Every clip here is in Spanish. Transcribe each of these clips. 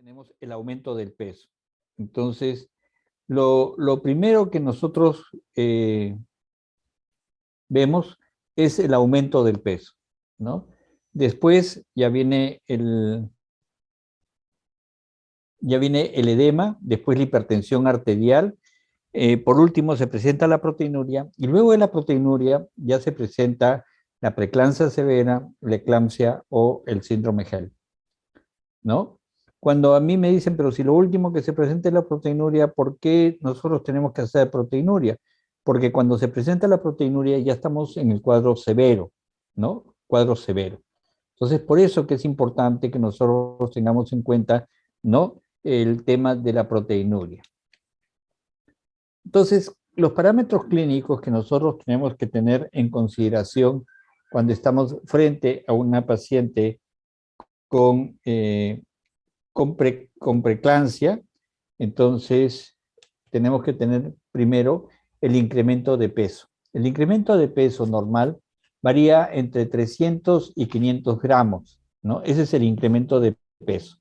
tenemos el aumento del peso. Entonces, lo primero que nosotros vemos es el aumento del peso, ¿no? Después ya viene el edema, después la hipertensión arterial, por último se presenta la proteinuria y luego de la proteinuria ya se presenta la preeclampsia severa, la eclampsia o el síndrome HELLP, ¿no? Cuando a mí me dicen, pero si lo último que se presenta es la proteinuria, ¿por qué nosotros tenemos que hacer proteinuria? Porque cuando se presenta la proteinuria ya estamos en el cuadro severo, ¿no? Cuadro severo. Entonces, por eso que es importante que nosotros tengamos en cuenta, ¿no? El tema de la proteinuria. Entonces, los parámetros clínicos que nosotros tenemos que tener en consideración cuando estamos frente a una paciente con preeclampsia, entonces tenemos que tener primero el incremento de peso. El incremento de peso normal varía entre 300 y 500 gramos, ¿no? Ese es el incremento de peso.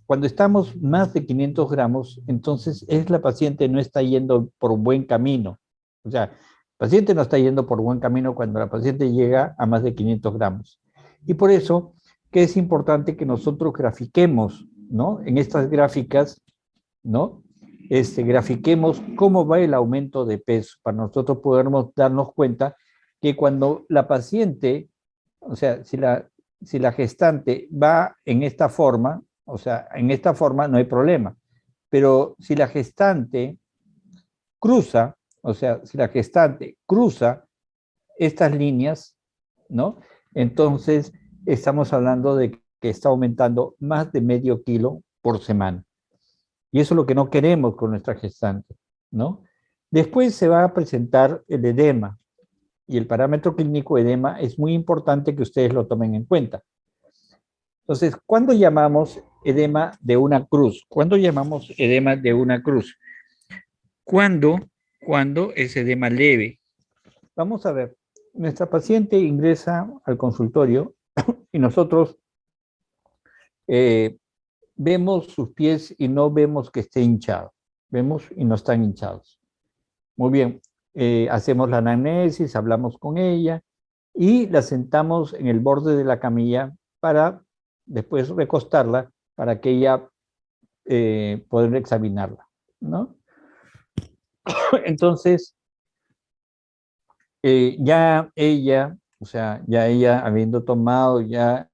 Cuando estamos más de 500 gramos, entonces la paciente no está yendo por buen camino. O sea, el paciente no está yendo por buen camino cuando la paciente llega a más de 500 gramos. Y por eso que es importante que nosotros grafiquemos, ¿no? En estas gráficas, ¿no? Grafiquemos cómo va el aumento de peso para nosotros podernos darnos cuenta que cuando la paciente, o sea, si la gestante va en esta forma, o sea, en esta forma no hay problema, pero si la gestante cruza, o sea, si la gestante cruza estas líneas, ¿no? Entonces, estamos hablando de que está aumentando más de medio kilo por semana. Y eso es lo que no queremos con nuestra gestante, ¿no? Después se va a presentar el edema. Y el parámetro clínico edema es muy importante que ustedes lo tomen en cuenta. Entonces, ¿cuándo llamamos edema de una cruz? ¿Cuándo llamamos edema de una cruz? Cuando es edema leve. Vamos a ver, nuestra paciente ingresa al consultorio y nosotros vemos sus pies y no vemos que esté hinchado. Vemos y no están hinchados. Muy bien, hacemos la anamnesis, hablamos con ella y la sentamos en el borde de la camilla para después recostarla para que ella poder examinarla, ¿no? Entonces, ya ella, o sea, ya ella habiendo tomado ya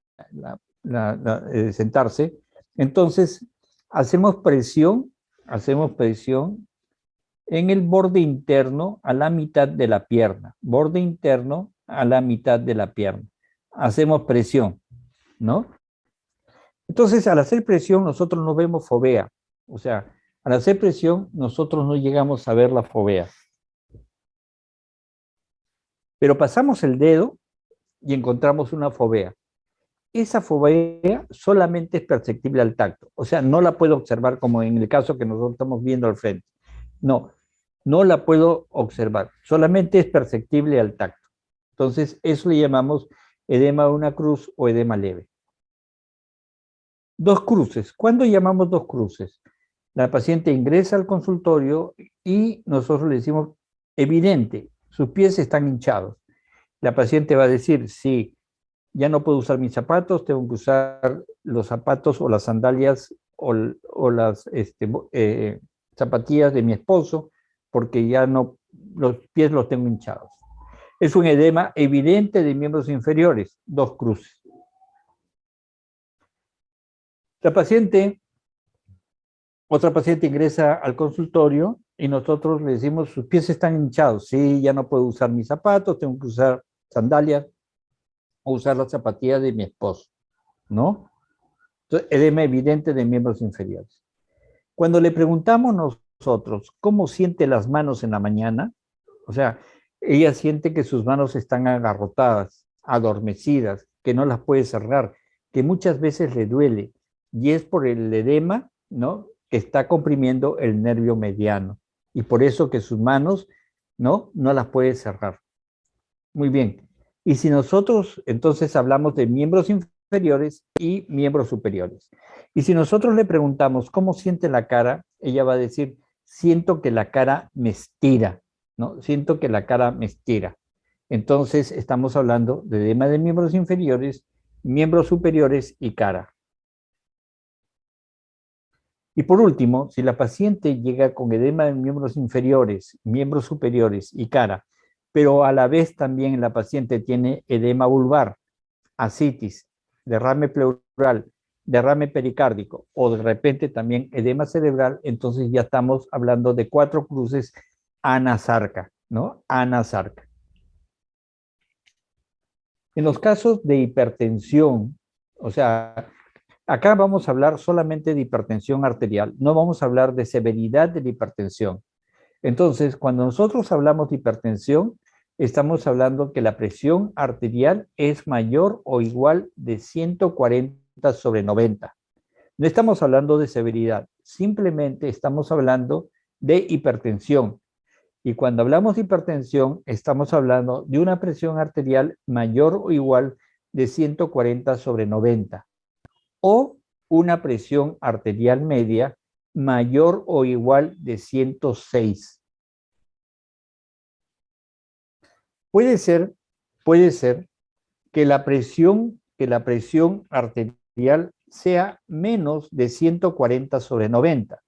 sentarse, entonces hacemos presión en el borde interno a la mitad de la pierna, borde interno a la mitad de la pierna. Hacemos presión, ¿no? Entonces, al hacer presión, nosotros no vemos fovea. O sea, al hacer presión, nosotros no llegamos a ver la fovea. Pero pasamos el dedo y encontramos una fovea. Esa fovea solamente es perceptible al tacto. O sea, no la puedo observar como en el caso que nosotros estamos viendo al frente. No, no la puedo observar. Solamente es perceptible al tacto. Entonces, eso le llamamos edema de una cruz o edema leve. Dos cruces. ¿Cuándo llamamos dos cruces? La paciente ingresa al consultorio y nosotros le decimos, evidente, sus pies están hinchados. La paciente va a decir, sí, ya no puedo usar mis zapatos, tengo que usar los zapatos o las sandalias o las zapatillas de mi esposo, porque ya no, los pies los tengo hinchados. Es un edema evidente de miembros inferiores, dos cruces. Otra paciente ingresa al consultorio y nosotros le decimos, sus pies están hinchados. Sí, ya no puedo usar mis zapatos, tengo que usar sandalias o usar las zapatillas de mi esposo, ¿no? Entonces, edema evidente de miembros inferiores. Cuando le preguntamos nosotros cómo siente las manos en la mañana, o sea, ella siente que sus manos están agarrotadas, adormecidas, que no las puede cerrar, que muchas veces le duele, y es por el edema, ¿no?, que está comprimiendo el nervio mediano, y por eso que sus manos, no las puede cerrar. Muy bien. Y si nosotros entonces hablamos de miembros inferiores, inferiores y miembros superiores. Y si nosotros le preguntamos cómo siente la cara, ella va a decir, siento que la cara me estira, ¿no? Siento que la cara me estira. Entonces, estamos hablando de edema de miembros inferiores, miembros superiores y cara. Y por último, si la paciente llega con edema de miembros inferiores, miembros superiores y cara, pero a la vez también la paciente tiene edema vulvar, ascitis, derrame pleural, derrame pericárdico o de repente también edema cerebral, entonces ya estamos hablando de 4 cruces anasarca, ¿no? Anasarca. En los casos de hipertensión, o sea, acá vamos a hablar solamente de hipertensión arterial, no vamos a hablar de severidad de la hipertensión. Entonces, cuando nosotros hablamos de hipertensión, estamos hablando que la presión arterial es mayor o igual de 140/90. No estamos hablando de severidad, simplemente estamos hablando de hipertensión. Y cuando hablamos de hipertensión, estamos hablando de una presión arterial mayor o igual de 140/90 o una presión arterial media mayor o igual de 106. Puede ser que la presión arterial sea menos de 140/90.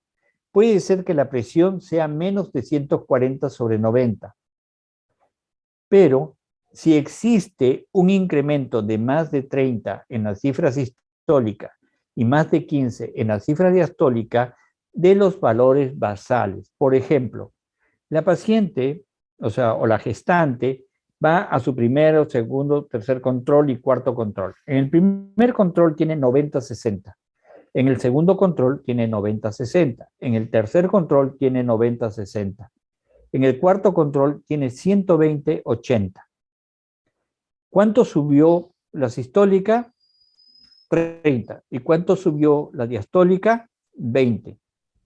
Puede ser que la presión sea menos de 140/90. Pero si existe un incremento de más de 30 en la cifra sistólica y más de 15 en la cifra diastólica de los valores basales, por ejemplo, la paciente, o la gestante, va a su primero, segundo, tercer control y cuarto control. En el primer control tiene 90/60. En el segundo control tiene 90/60. En el tercer control tiene 90/60. En el cuarto control tiene 120/80. ¿Cuánto subió la sistólica? 30. ¿Y cuánto subió la diastólica? 20.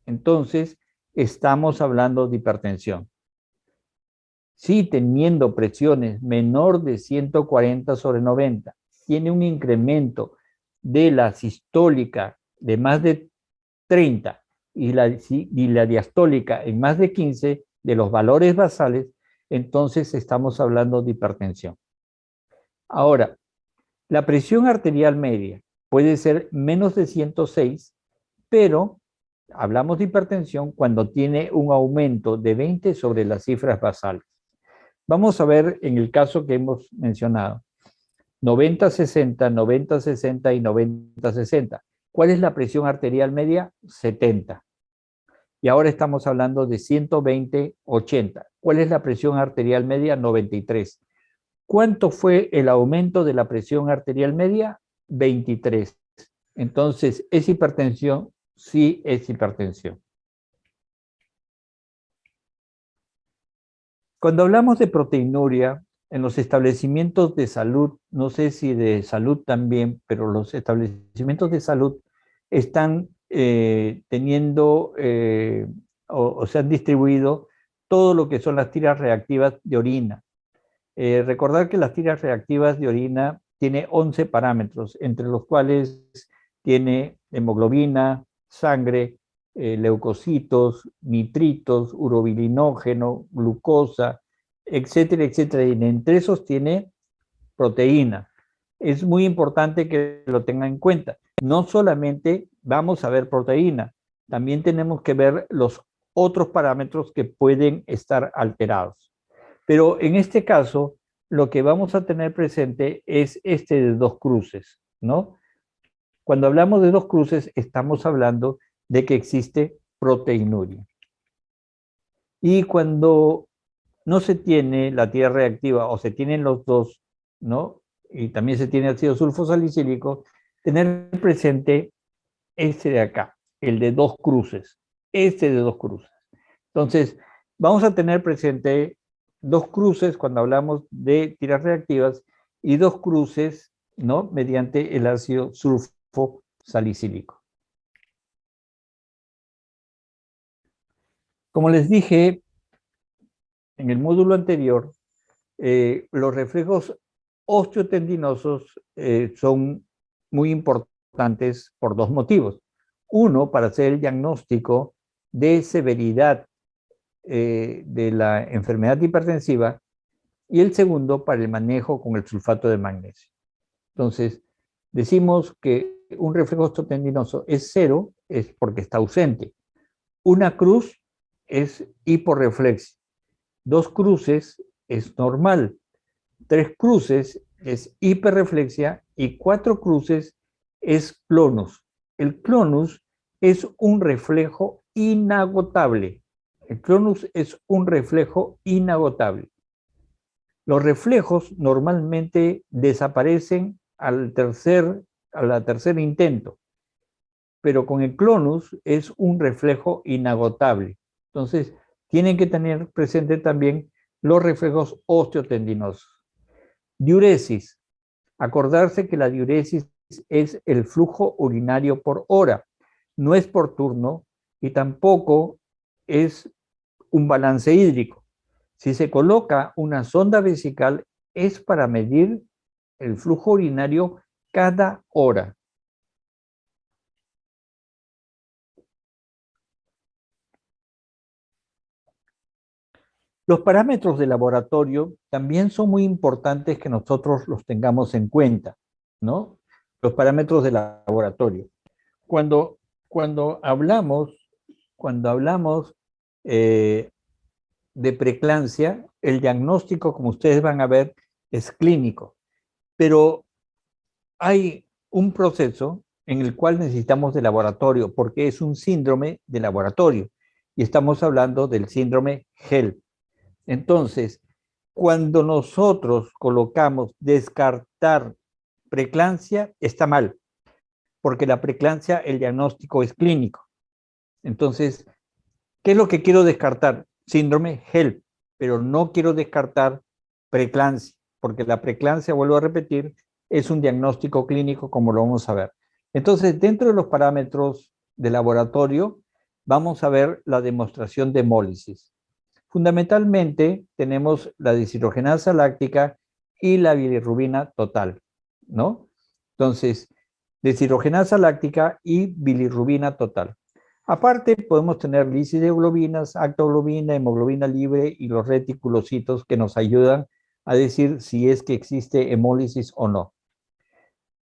Entonces, estamos hablando de hipertensión. Si teniendo presiones menor de 140/90, tiene un incremento de la sistólica de más de 30 y la diastólica en más de 15 de los valores basales, entonces estamos hablando de hipertensión. Ahora, la presión arterial media puede ser menos de 106, pero hablamos de hipertensión cuando tiene un aumento de 20 sobre las cifras basales. Vamos a ver en el caso que hemos mencionado, 90/60, 90/60 y 90/60. ¿Cuál es la presión arterial media? 70. Y ahora estamos hablando de 120/80. ¿Cuál es la presión arterial media? 93. ¿Cuánto fue el aumento de la presión arterial media? 23. Entonces, ¿es hipertensión? Sí, es hipertensión. Cuando hablamos de proteinuria, en los establecimientos de salud, no sé si de salud también, pero los establecimientos de salud están teniendo o se han distribuido todo lo que son las tiras reactivas de orina. Recordar que las tiras reactivas de orina tiene 11 parámetros, entre los cuales tiene hemoglobina, sangre, leucocitos, nitritos, urobilinógeno, glucosa, etcétera, etcétera. Y entre esos tiene proteína. Es muy importante que lo tengan en cuenta. No solamente vamos a ver proteína, también tenemos que ver los otros parámetros que pueden estar alterados. Pero en este caso, lo que vamos a tener presente es este de 2 cruces, ¿no? Cuando hablamos de 2 cruces, estamos hablando de que existe proteinuria. Y cuando no se tiene la tira reactiva o se tienen los dos, ¿no? Y también se tiene ácido sulfosalicílico, tener presente este de acá, el de 2 cruces, este de 2 cruces. Entonces, vamos a tener presente 2 cruces cuando hablamos de tiras reactivas y 2 cruces, ¿no? Mediante el ácido sulfosalicílico. Como les dije en el módulo anterior, los reflejos osteotendinosos son muy importantes por dos motivos. Uno, para hacer el diagnóstico de severidad de la enfermedad hipertensiva, y el segundo, para el manejo con el sulfato de magnesio. Entonces, decimos que un reflejo osteotendinoso es cero, es porque está ausente. Una cruz es hiporreflexia. Dos cruces es normal. Tres cruces es hiperreflexia y cuatro cruces es clonus. El clonus es un reflejo inagotable. El clonus es un reflejo inagotable. Los reflejos normalmente desaparecen al tercer intento, pero con el clonus es un reflejo inagotable. Entonces, tienen que tener presente también los reflejos osteotendinosos. Diuresis. Acordarse que la diuresis es el flujo urinario por hora, no es por turno y tampoco es un balance hídrico. Si se coloca una sonda vesical es para medir el flujo urinario cada hora. Los parámetros de laboratorio también son muy importantes que nosotros los tengamos en cuenta, ¿no? Los parámetros de laboratorio. Cuando, cuando hablamos, cuando hablamos de preeclampsia, el diagnóstico, como ustedes van a ver, es clínico, pero hay un proceso en el cual necesitamos de laboratorio, porque es un síndrome de laboratorio, y estamos hablando del síndrome HELP. Entonces, cuando nosotros colocamos descartar preeclampsia, está mal, porque la preeclampsia, el diagnóstico es clínico. Entonces, ¿qué es lo que quiero descartar? Síndrome HELP, pero no quiero descartar preeclampsia, porque la preeclampsia, vuelvo a repetir, es un diagnóstico clínico, como lo vamos a ver. Entonces, dentro de los parámetros de laboratorio, vamos a ver la demostración de hemólisis. Fundamentalmente, tenemos la deshidrogenasa láctica y la bilirrubina total, ¿no? Entonces, deshidrogenasa láctica y bilirrubina total. Aparte, podemos tener lisidoglobinas, actoglobina, hemoglobina libre y los reticulocitos que nos ayudan a decir si es que existe hemólisis o no.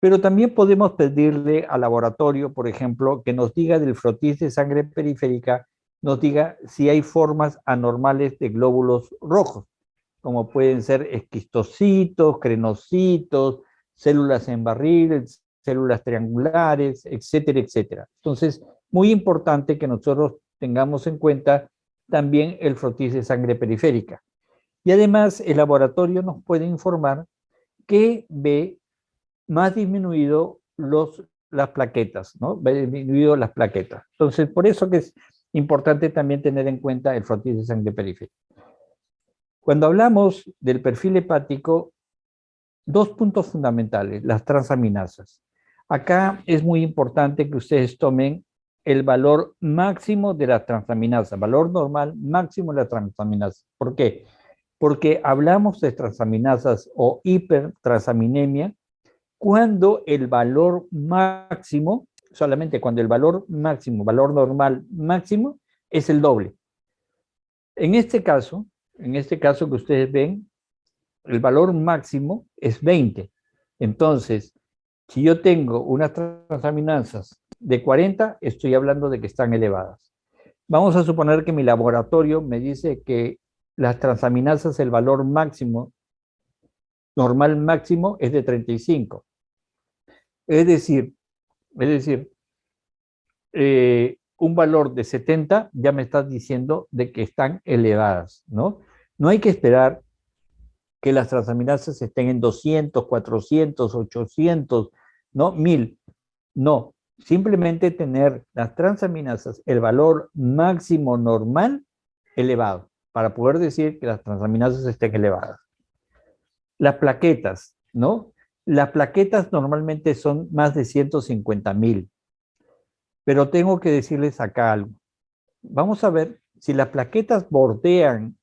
Pero también podemos pedirle al laboratorio, por ejemplo, que nos diga del frotis de sangre periférica, nos diga si hay formas anormales de glóbulos rojos, como pueden ser esquistocitos, crenocitos, células en barril, células triangulares, etcétera, etcétera. Entonces, muy importante que nosotros tengamos en cuenta también el frotis de sangre periférica. Y además, el laboratorio nos puede informar que ve más disminuido las plaquetas, ¿no? Ve disminuido las plaquetas. Entonces, por eso que es importante también tener en cuenta el frotis de sangre periférica. Cuando hablamos del perfil hepático, dos puntos fundamentales, las transaminasas. Acá es muy importante que ustedes tomen el valor máximo de la transaminasa, valor normal máximo de la transaminasa. ¿Por qué? Porque hablamos de transaminasas o hipertransaminemia cuando el valor máximo, solamente cuando el valor máximo, valor normal máximo, es el doble. En este caso que ustedes ven, el valor máximo es 20. Entonces, si yo tengo unas transaminasas de 40, estoy hablando de que están elevadas. Vamos a suponer que mi laboratorio me dice que las transaminasas, el valor máximo, normal máximo, es de 35. Es decir, un valor de 70 ya me está diciendo de que están elevadas, ¿no? No hay que esperar que las transaminasas estén en 200, 400, 800, ¿no? 1000. No, simplemente tener las transaminasas, el valor máximo normal elevado, para poder decir que las transaminasas estén elevadas. Las plaquetas, ¿no? Las plaquetas normalmente son más de 150,000, pero tengo que decirles acá algo. Vamos a ver si las plaquetas bordean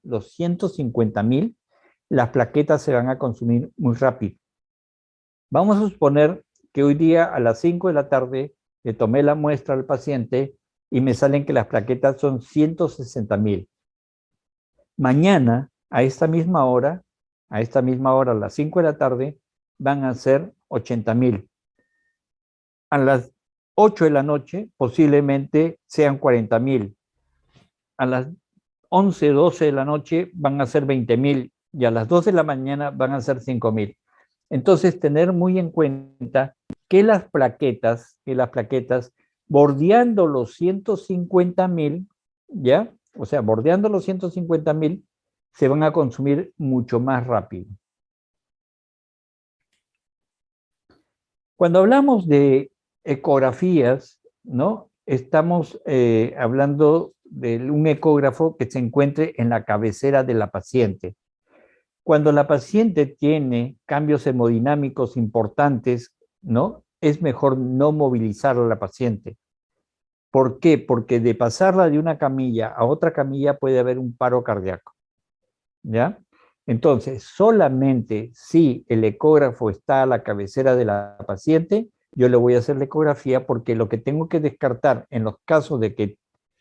los 150,000, las plaquetas se van a consumir muy rápido. Vamos a suponer que hoy día a las 5 de la tarde le tomé la muestra al paciente y me salen que las plaquetas son 160.000. Mañana, a esta misma hora, a las 5 de la tarde, van a ser 80.000. A las 8 de la noche, posiblemente sean 40.000. A las 11, 12 de la noche van a ser 20.000 y a las 2 de la mañana van a ser 5.000. Entonces, tener muy en cuenta que las plaquetas bordeando los 150.000, ¿ya? O sea, bordeando los 150.000, se van a consumir mucho más rápido. Cuando hablamos de ecografías, ¿no? Estamos hablando de un ecógrafo que se encuentre en la cabecera de la paciente. Cuando la paciente tiene cambios hemodinámicos importantes, ¿no? Es mejor no movilizar a la paciente. ¿Por qué? Porque de pasarla de una camilla a otra camilla puede haber un paro cardíaco, ¿ya? Entonces, solamente si el ecógrafo está a la cabecera de la paciente, yo le voy a hacer la ecografía, porque lo que tengo que descartar en los casos de que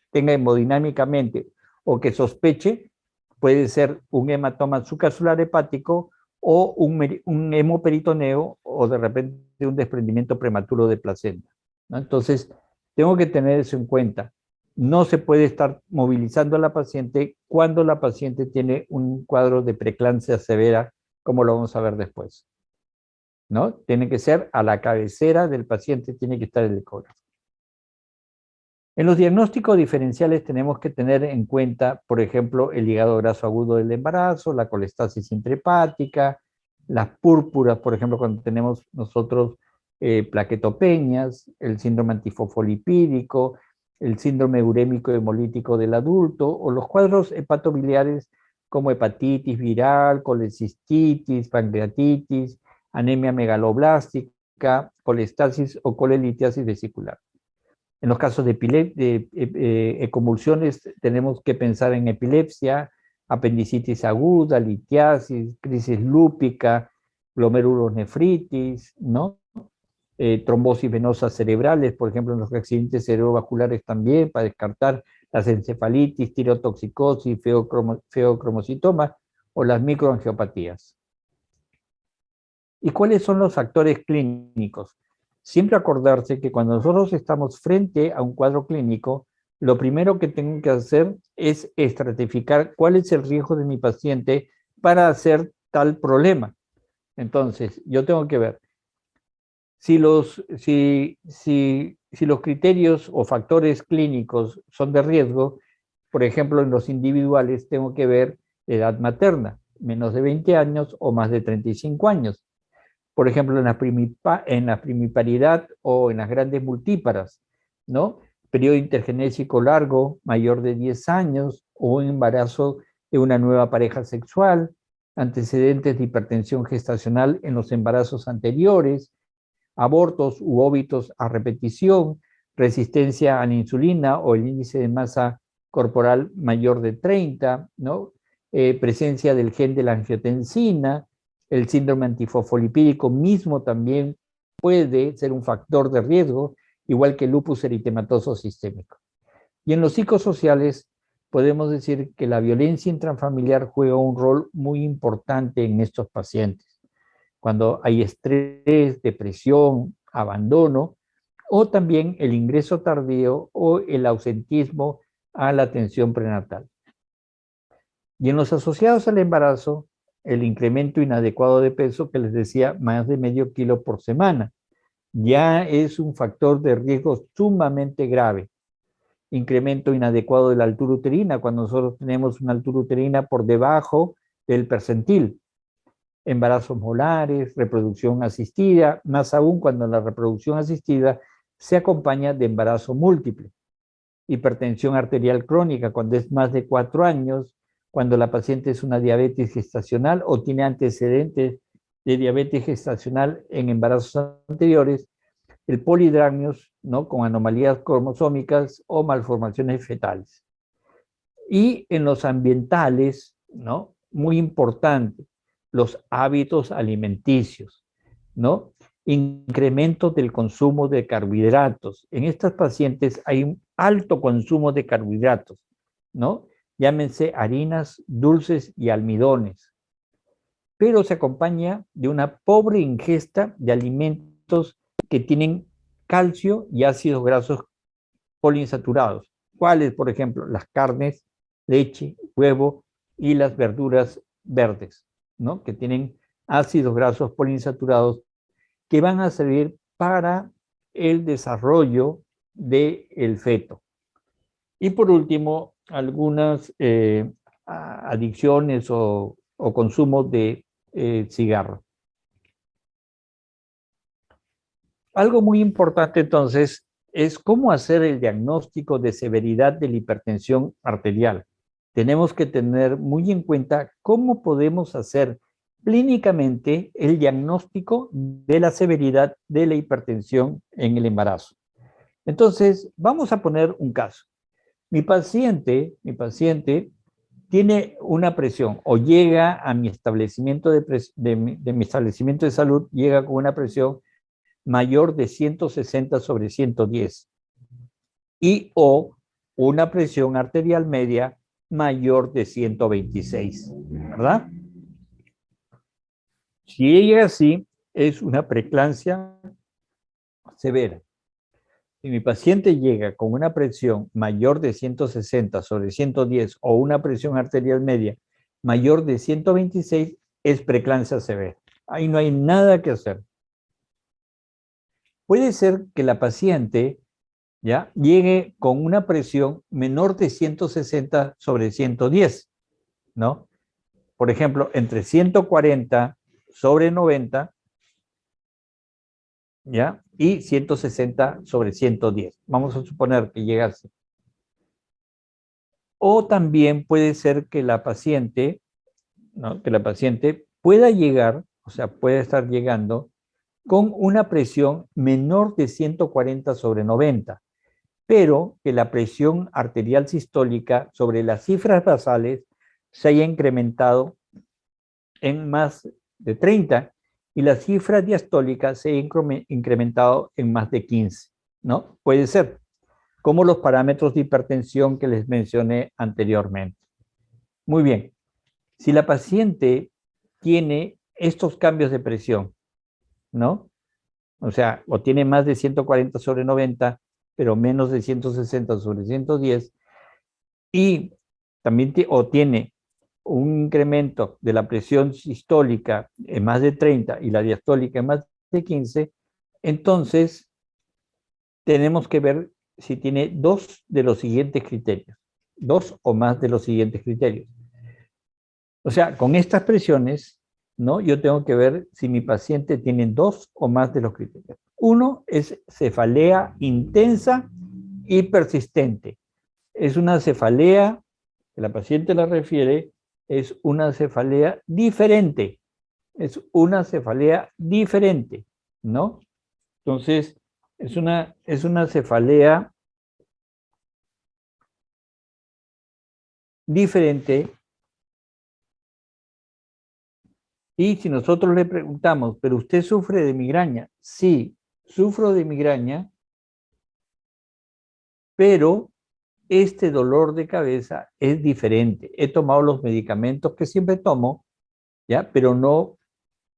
tenga hemodinámicamente o que sospeche, puede ser un hematoma subcapsular hepático o un hemoperitoneo o de repente un desprendimiento prematuro de placenta, ¿no? Entonces, tengo que tener eso en cuenta. No se puede estar movilizando a la paciente cuando la paciente tiene un cuadro de preeclampsia severa, como lo vamos a ver después, ¿no? Tiene que ser a la cabecera del paciente, tiene que estar el ecógrafo. En los diagnósticos diferenciales tenemos que tener en cuenta, por ejemplo, el hígado graso agudo del embarazo, la colestasis intrahepática, las púrpuras, por ejemplo, cuando tenemos nosotros plaquetopenias, el síndrome antifosfolipídico, el síndrome urémico hemolítico del adulto, o los cuadros hepatobiliares como hepatitis viral, colecistitis, pancreatitis, anemia megaloblástica, colestasis o colelitiasis vesicular. En los casos de convulsiones, tenemos que pensar en epilepsia, apendicitis aguda, litiasis, crisis lúpica, glomerulonefritis, ¿no? Trombosis venosas cerebrales, por ejemplo, en los accidentes cerebrovasculares también, para descartar las encefalitis, tirotoxicosis, feocromocitoma o las microangiopatías. ¿Y cuáles son los factores clínicos? Siempre acordarse que cuando nosotros estamos frente a un cuadro clínico, lo primero que tengo que hacer es estratificar cuál es el riesgo de mi paciente para hacer tal problema. Entonces, yo tengo que ver si los criterios o factores clínicos son de riesgo. Por ejemplo, en los individuales tengo que ver edad materna, menos de 20 años o más de 35 años. Por ejemplo, en la primiparidad o en las grandes multíparas, ¿no? Periodo intergenésico largo, mayor de 10 años, o un embarazo de una nueva pareja sexual, antecedentes de hipertensión gestacional en los embarazos anteriores, abortos u óbitos a repetición, resistencia a la insulina o el índice de masa corporal mayor de 30, ¿no? Presencia del gen de la angiotensina, el síndrome antifosfolipídico mismo también puede ser un factor de riesgo, igual que el lupus eritematoso sistémico. Y en los psicosociales podemos decir que la violencia intrafamiliar juega un rol muy importante en estos pacientes. Cuando hay estrés, depresión, abandono, o también el ingreso tardío o el ausentismo a la atención prenatal. Y en los asociados al embarazo, el incremento inadecuado de peso, que les decía, más de medio kilo por semana, ya es un factor de riesgo sumamente grave. Incremento inadecuado de la altura uterina, cuando nosotros tenemos una altura uterina por debajo del percentil. Embarazos molares, reproducción asistida, más aún cuando la reproducción asistida se acompaña de embarazo múltiple. Hipertensión arterial crónica, cuando es más de 4 años, cuando la paciente es una diabetes gestacional o tiene antecedentes de diabetes gestacional en embarazos anteriores, el polidramios, ¿no? Con anomalías cromosómicas o malformaciones fetales. Y en los ambientales, ¿no? Muy importante, los hábitos alimenticios. ¿no? Incremento del consumo de carbohidratos. En estas pacientes hay un alto consumo de carbohidratos, ¿no? Llámense harinas, dulces y almidones. Pero se acompaña de una pobre ingesta de alimentos que tienen calcio y ácidos grasos poliinsaturados. ¿Cuáles, por ejemplo? Las carnes, leche, huevo y las verduras verdes, ¿no? Que tienen ácidos grasos poliinsaturados que van a servir para el desarrollo del feto. Y por último, algunas adicciones o consumo de cigarro. Algo muy importante entonces es cómo hacer el diagnóstico de severidad de la hipertensión arterial. Tenemos que tener muy en cuenta cómo podemos hacer clínicamente el diagnóstico de la severidad de la hipertensión en el embarazo. Entonces, vamos a poner un caso. Mi paciente tiene una presión o llega a mi establecimiento de mi establecimiento de salud, llega con una presión mayor de 160/110 y o una presión arterial media mayor de 126, ¿verdad? Si llega así, es una preeclampsia severa. Si mi paciente llega con una presión mayor de 160/110 o una presión arterial media mayor de 126, es preeclampsia severa. Ahí no hay nada que hacer. Puede ser que la paciente ¿ya? Llegue con una presión menor de 160/110, ¿no? Por ejemplo, entre 140/90, ¿ya? Y 160/110. Vamos a suponer que llega así. O también puede ser que la paciente, ¿no? Que la paciente pueda llegar, o sea, puede estar llegando con una presión menor de 140/90, pero que la presión arterial sistólica sobre las cifras basales se haya incrementado en más de 30 y la cifra diastólica se haya incrementado en más de 15, ¿no? Puede ser, como los parámetros de hipertensión que les mencioné anteriormente. Muy bien, si la paciente tiene estos cambios de presión, ¿no? O sea, o tiene más de 140/90, pero menos de 160/110, y también o tiene un incremento de la presión sistólica en más de 30 y la diastólica en más de 15, entonces tenemos que ver si tiene dos de los siguientes criterios, dos o más de los siguientes criterios. O sea, con estas presiones, ¿no? Yo tengo que ver si mi paciente tiene dos o más de los criterios. Uno es cefalea intensa y persistente. Es una cefalea, que la paciente la refiere, es una cefalea diferente. Es una cefalea diferente, ¿no? Entonces, es una cefalea diferente. Y si nosotros le preguntamos, ¿pero usted sufre de migraña? Sí, sufro de migraña, pero este dolor de cabeza es diferente. He tomado los medicamentos que siempre tomo, ¿ya? Pero no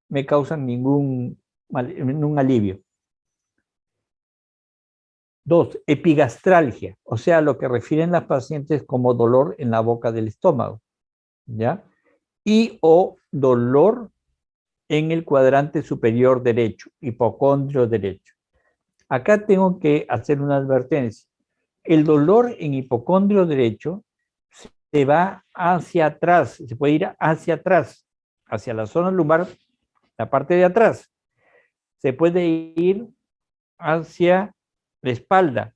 me causan ningún alivio. 2, epigastralgia, o sea, lo que refieren las pacientes como dolor en la boca del estómago, ¿ya? Y o dolor en el cuadrante superior derecho, hipocondrio derecho. Acá tengo que hacer una advertencia. El dolor en hipocondrio derecho se va hacia atrás, se puede ir hacia atrás, hacia la zona lumbar, la parte de atrás. Se puede ir hacia la espalda,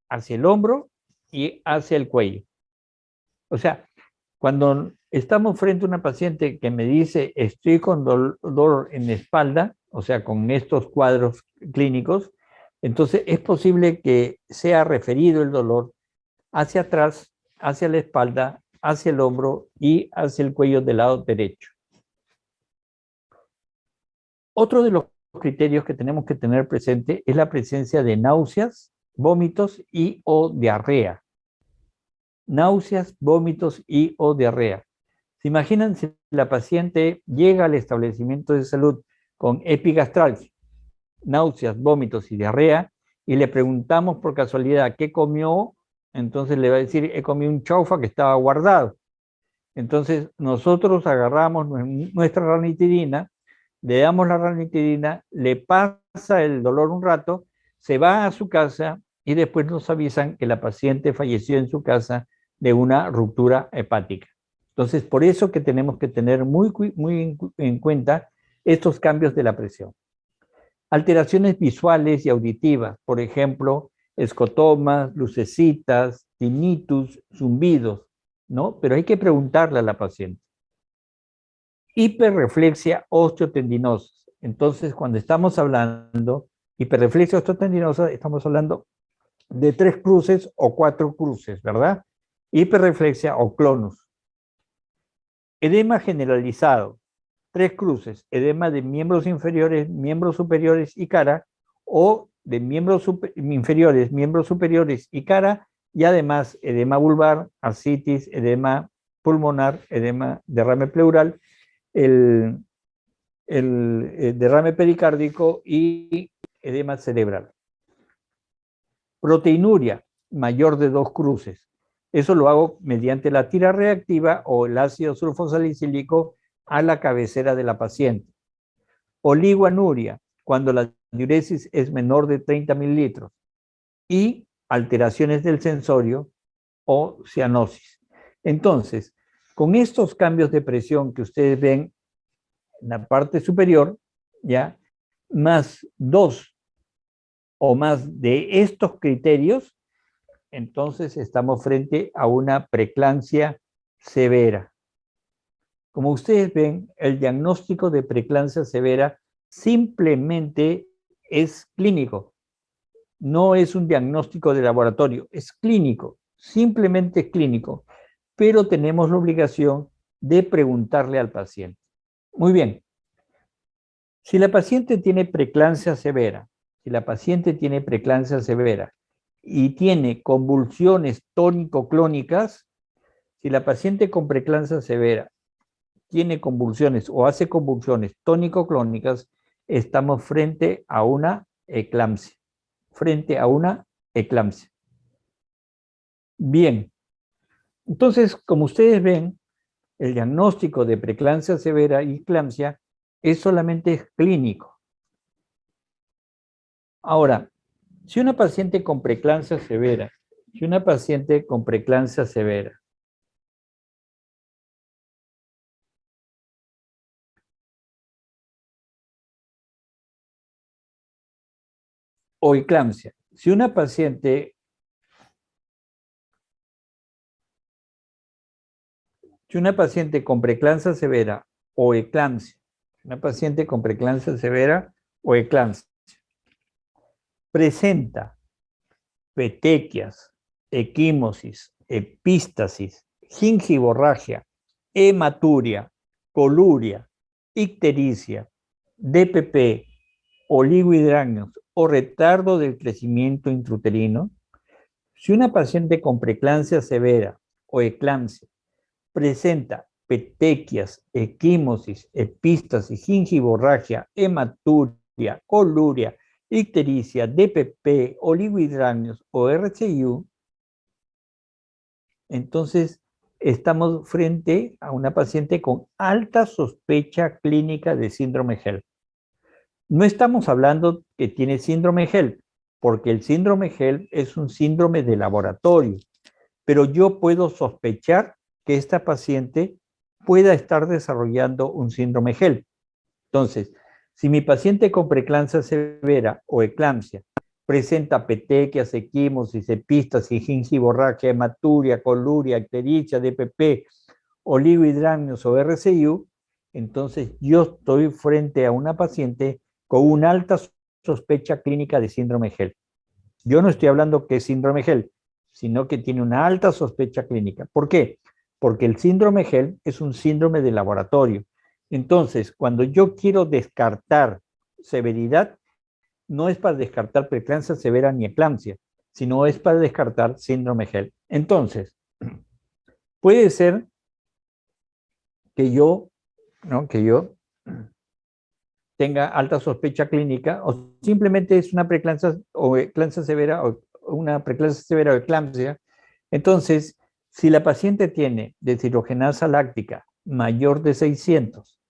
hacia el hombro y hacia el cuello. O sea, cuando estamos frente a una paciente que me dice estoy con dolor en la espalda, o sea, con estos cuadros clínicos, entonces es posible que sea referido el dolor hacia atrás, hacia la espalda, hacia el hombro y hacia el cuello del lado derecho. Otro de los criterios que tenemos que tener presente es la presencia de náuseas, vómitos y o diarrea. Náuseas, vómitos y o diarrea. ¿Se imaginan si la paciente llega al establecimiento de salud con epigastralgia, náuseas, vómitos y diarrea, y le preguntamos por casualidad qué comió? Entonces le va a decir, he comido un chaufa que estaba guardado. Entonces nosotros agarramos nuestra ranitidina, le damos la ranitidina, le pasa el dolor un rato, se va a su casa y después nos avisan que la paciente falleció en su casa de una ruptura hepática. Entonces, por eso que tenemos que tener muy en cuenta estos cambios de la presión. Alteraciones visuales y auditivas, por ejemplo, escotomas, lucecitas, tinnitus, zumbidos, ¿no? Pero hay que preguntarle a la paciente. Hiperreflexia osteotendinosa. Entonces, cuando estamos hablando hiperreflexia osteotendinosa, estamos hablando de 3 cruces o 4 cruces, ¿verdad? Hiperreflexia o clonus. Edema generalizado, 3 cruces, edema de miembros inferiores, miembros superiores y cara, o de miembros inferiores, miembros superiores y cara, y además edema vulvar, ascitis, edema pulmonar, edema derrame pleural, el derrame pericárdico y edema cerebral. Proteinuria, mayor de 2 cruces. Eso lo hago mediante la tira reactiva o el ácido sulfosalicílico a la cabecera de la paciente. Oligoanuria, cuando la diuresis es menor de 30 mililitros. Y alteraciones del sensorio o cianosis. Entonces, con estos cambios de presión que ustedes ven en la parte superior, ya, más 2 o más de estos criterios, entonces estamos frente a una preeclampsia severa. Como ustedes ven, el diagnóstico de preeclampsia severa simplemente es clínico. No es un diagnóstico de laboratorio, es clínico, simplemente es clínico, pero tenemos la obligación de preguntarle al paciente. Muy bien. Si la paciente tiene preeclampsia severa, y tiene convulsiones tónico-clónicas, si la paciente con preeclampsia severa tiene convulsiones o hace convulsiones tónico-clónicas, estamos frente a una eclampsia. Bien, entonces, como ustedes ven, el diagnóstico de preeclampsia severa y eclampsia es solamente clínico. Ahora, si una paciente con preeclampsia severa, o eclampsia, si una paciente con preeclampsia severa o eclampsia, presenta petequias, equimosis, epístasis, gingivorragia, hematuria, coluria, ictericia, DPP, oligohidráneos o retardo del crecimiento intrauterino, si una paciente con preeclampsia severa o eclampsia presenta petequias, equimosis, epístasis, gingivorragia, hematuria, coluria, ictericia, DPP, oligohidráneos o RCIU, entonces estamos frente a una paciente con alta sospecha clínica de síndrome HELLP. No estamos hablando que tiene síndrome HELLP, porque el síndrome HELLP es un síndrome de laboratorio, pero yo puedo sospechar que esta paciente pueda estar desarrollando un síndrome HELLP. Entonces, si mi paciente con preeclampsia severa o eclampsia presenta petequias, equimosis, epístasis, gingivorragia, hematuria, coluria, ictericia, DPP, oligohidráneos o RCIU, entonces yo estoy frente a una paciente con una alta sospecha clínica de síndrome HELLP. Yo no estoy hablando que es síndrome HELLP, sino que tiene una alta sospecha clínica. ¿Por qué? Porque el síndrome HELLP es un síndrome de laboratorio. Entonces, cuando yo quiero descartar severidad no es para descartar preeclampsia severa ni eclampsia, sino es para descartar síndrome HELLP. Entonces, puede ser que yo, ¿no? Que yo tenga alta sospecha clínica o simplemente es una preeclampsia o eclampsia severa o una preeclampsia severa o eclampsia. Entonces, si la paciente tiene deshidrogenasa láctica mayor de 600,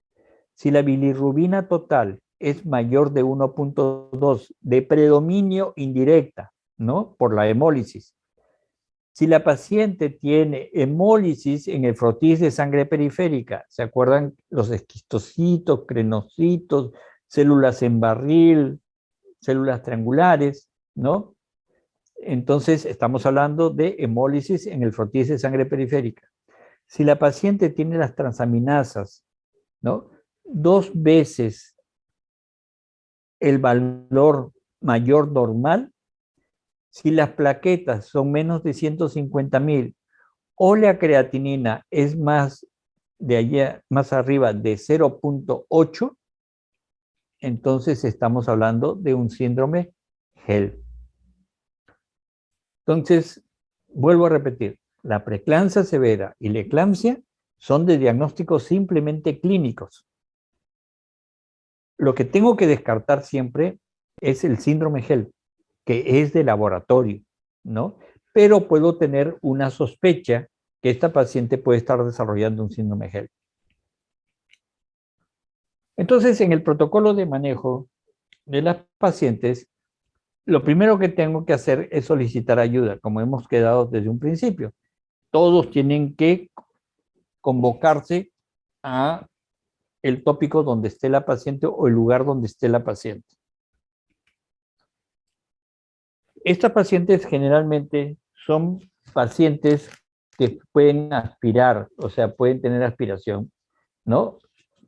si la bilirrubina total es mayor de 1.2 de predominio indirecta, ¿no? Por la hemólisis. Si la paciente tiene hemólisis en el frotis de sangre periférica, ¿se acuerdan los esquistocitos, crenocitos, células en barril, células triangulares, ¿no? Entonces estamos hablando de hemólisis en el frotis de sangre periférica. Si la paciente tiene las transaminasas, ¿no? 2 veces el valor mayor normal, si las plaquetas son menos de 150,000 o la creatinina es más de allá, más arriba de 0.8, entonces estamos hablando de un síndrome HELLP. Entonces, vuelvo a repetir, la preeclampsia severa y la eclampsia son de diagnósticos simplemente clínicos. Lo que tengo que descartar siempre es el síndrome HELLP, que es de laboratorio, ¿no? Pero puedo tener una sospecha que esta paciente puede estar desarrollando un síndrome HELLP. Entonces, en el protocolo de manejo de las pacientes, lo primero que tengo que hacer es solicitar ayuda, como hemos quedado desde un principio. Todos tienen que convocarse a el tópico donde esté la paciente o el lugar donde esté la paciente. Estas pacientes generalmente son pacientes que pueden aspirar, o sea, pueden tener aspiración, ¿no?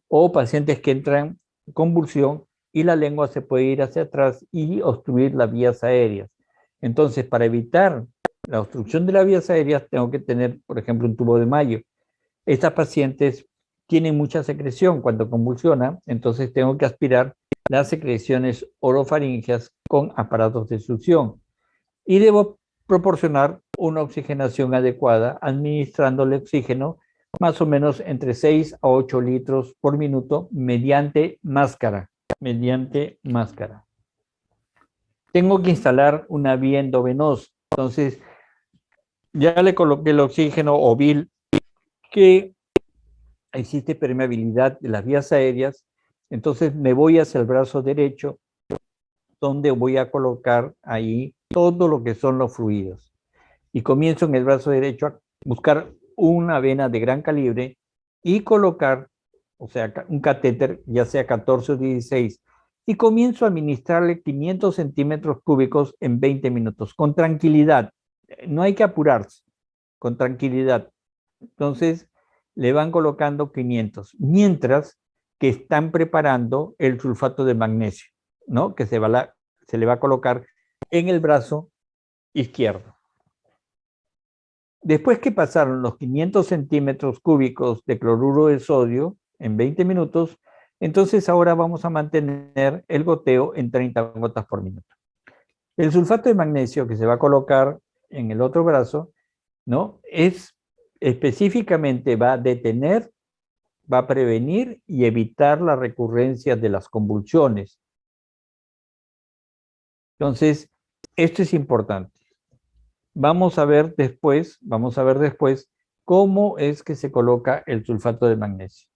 O pacientes que entran en convulsión y la lengua se puede ir hacia atrás y obstruir las vías aéreas. Entonces, para evitar la obstrucción de las vías aéreas, tengo que tener, por ejemplo, un tubo de Mayo. Estas pacientes tienen mucha secreción cuando convulsiona, entonces tengo que aspirar las secreciones orofaringeas con aparatos de succión. Y debo proporcionar una oxigenación adecuada, administrándole oxígeno más o menos entre 6 a 8 litros por minuto mediante máscara. Tengo que instalar una vía endovenosa. Entonces, ya le coloqué el oxígeno o VIL, que existe permeabilidad de las vías aéreas. Entonces me voy hacia el brazo derecho, donde voy a colocar ahí todo lo que son los fluidos. Y comienzo en el brazo derecho a buscar una vena de gran calibre y colocar, o sea, un catéter, ya sea 14 o 16, y comienzo a administrarle 500 centímetros cúbicos en 20 minutos, con tranquilidad. No hay que apurarse, con tranquilidad. Entonces, le van colocando 500, mientras que están preparando el sulfato de magnesio, ¿no? Que se le va a colocar en el brazo izquierdo. Después que pasaron los 500 centímetros cúbicos de cloruro de sodio en 20 minutos, entonces ahora vamos a mantener el goteo en 30 gotas por minuto. El sulfato de magnesio que se va a colocar en el otro brazo, ¿no? Específicamente va a detener, va a prevenir y evitar la recurrencia de las convulsiones. Entonces, esto es importante. Vamos a ver después cómo es que se coloca el sulfato de magnesio.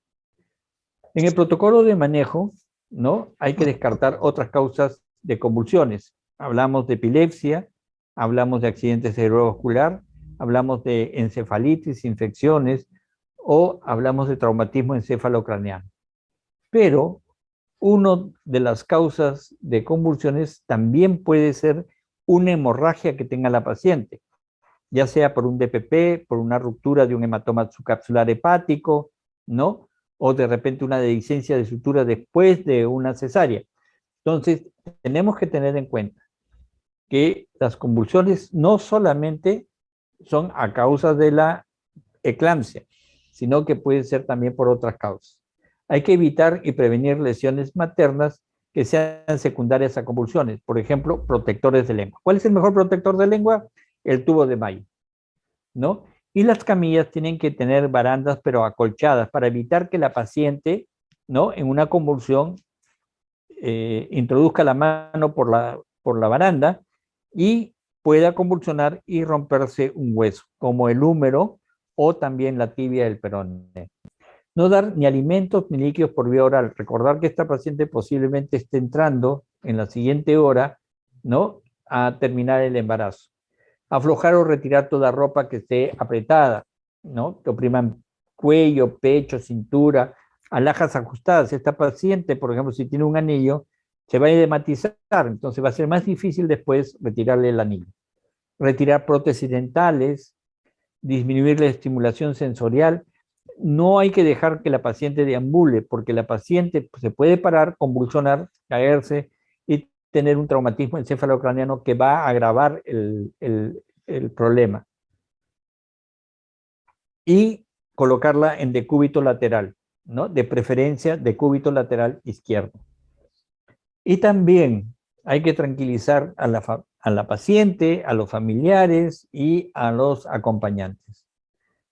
En el protocolo de manejo, ¿no? Hay que descartar otras causas de convulsiones. Hablamos de epilepsia, hablamos de accidente cerebrovascular, hablamos de encefalitis, infecciones, o hablamos de traumatismo encefalocraneano. Pero una de las causas de convulsiones también puede ser una hemorragia que tenga la paciente, ya sea por un DPP, por una ruptura de un hematoma subcapsular hepático, ¿no? O de repente una dehiscencia de sutura después de una cesárea. Entonces, tenemos que tener en cuenta que las convulsiones no solamente son a causa de la eclampsia, sino que puede ser también por otras causas. Hay que evitar y prevenir lesiones maternas que sean secundarias a convulsiones. Por ejemplo, protectores de lengua. ¿Cuál es el mejor protector de lengua? El tubo de Mayo, ¿no? Y las camillas tienen que tener barandas, pero acolchadas, para evitar que la paciente, ¿no?, en una convulsión introduzca la mano por la baranda y pueda convulsionar y romperse un hueso, como el húmero o también la tibia del peroné. No dar ni alimentos ni líquidos por vía oral. Recordar que esta paciente posiblemente esté entrando en la siguiente hora, ¿no?, a terminar el embarazo. Aflojar o retirar toda ropa que esté apretada, ¿no?, que opriman cuello, pecho, cintura, alhajas ajustadas. Esta paciente, por ejemplo, si tiene un anillo, se va a edematizar, entonces va a ser más difícil después retirarle el anillo. Retirar prótesis dentales, disminuir la estimulación sensorial. No hay que dejar que la paciente deambule, porque la paciente se puede parar, convulsionar, caerse y tener un traumatismo encefalocraniano que va a agravar el problema. Y colocarla en decúbito lateral, ¿no?, de preferencia decúbito lateral izquierdo. Y también hay que tranquilizar a la paciente, a los familiares y a los acompañantes.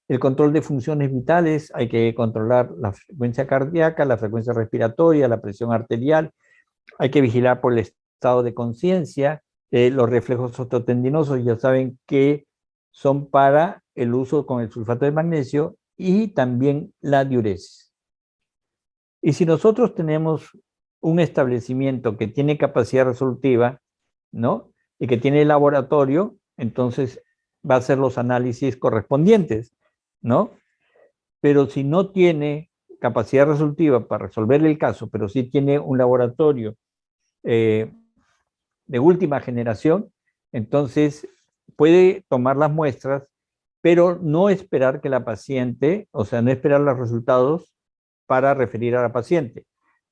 El control de funciones vitales, hay que controlar la frecuencia cardíaca, la frecuencia respiratoria, la presión arterial, hay que vigilar por el estado de conciencia, los reflejos osteotendinosos, ya saben que son para el uso con el sulfato de magnesio, y también la diuresis. Y si nosotros tenemos un establecimiento que tiene capacidad resolutiva, ¿no?, y que tiene laboratorio, entonces va a hacer los análisis correspondientes, ¿no? Pero si no tiene capacidad resolutiva para resolver el caso, pero sí tiene un laboratorio de última generación, entonces puede tomar las muestras, pero no esperar que la paciente, o sea, no esperar los resultados para referir a la paciente.